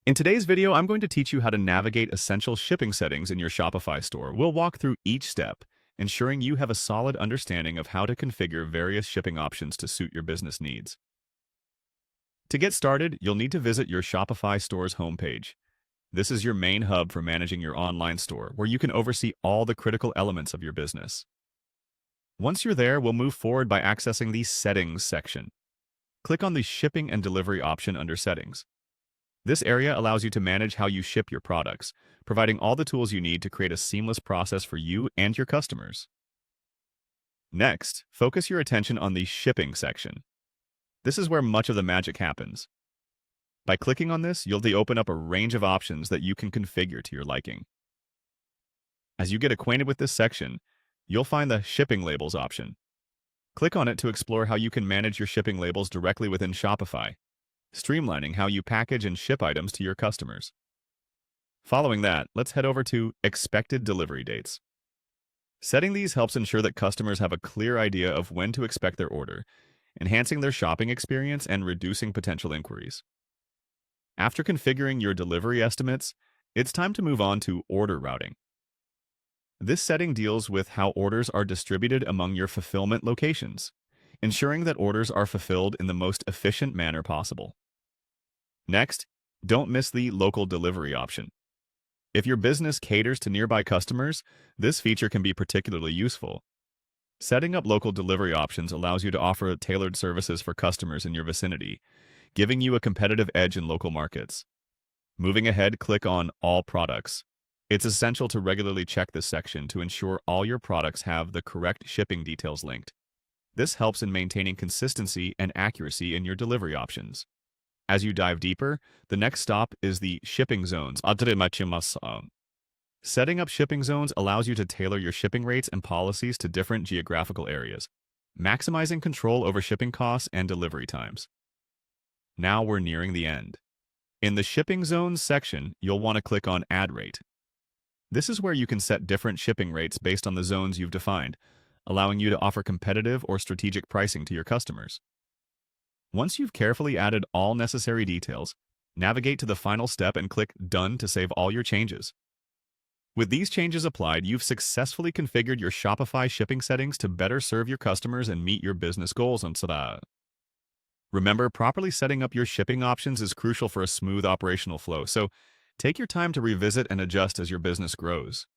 In today's video, I'm going to teach you how to navigate essential shipping settings in your Shopify store. We'll walk through each step, ensuring you have a solid understanding of how to configure various shipping options to suit your business needs. To get started, you'll need to visit your Shopify store's homepage. This is your main hub for managing your online store, where you can oversee all the critical elements of your business. Once you're there, we'll move forward by accessing the Settings section. Click on the Shipping and Delivery option under Settings. This area allows you to manage how you ship your products, providing all the tools you need to create a seamless process for you and your customers. Next, focus your attention on the Shipping section. This is where much of the magic happens. By clicking on this, you'll open up a range of options that you can configure to your liking. As you get acquainted with this section, you'll find the Shipping Labels option. Click on it to explore how you can manage your shipping labels directly within Shopify, streamlining how you package and ship items to your customers. Following that, let's head over to Expected Delivery Dates. Setting these helps ensure that customers have a clear idea of when to expect their order, enhancing their shopping experience and reducing potential inquiries. After configuring your delivery estimates, it's time to move on to Order Routing. This setting deals with how orders are distributed among your fulfillment locations, ensuring that orders are fulfilled in the most efficient manner possible. Next, don't miss the Local Delivery option. If your business caters to nearby customers, this feature can be particularly useful. Setting up local delivery options allows you to offer tailored services for customers in your vicinity, giving you a competitive edge in local markets. Moving ahead, click on All Products. It's essential to regularly check this section to ensure all your products have the correct shipping details linked. This helps in maintaining consistency and accuracy in your delivery options. As you dive deeper, the next stop is the Shipping Zones. Setting up shipping zones allows you to tailor your shipping rates and policies to different geographical areas, maximizing control over shipping costs and delivery times. Now we're nearing the end. In the Shipping Zones section, you'll want to click on Add Rate. This is where you can set different shipping rates based on the zones you've defined, allowing you to offer competitive or strategic pricing to your customers. Once you've carefully added all necessary details, navigate to the final step and click Done to save all your changes. With these changes applied, you've successfully configured your Shopify shipping settings to better serve your customers and meet your business goals. Remember, properly setting up your shipping options is crucial for a smooth operational flow, so take your time to revisit and adjust as your business grows.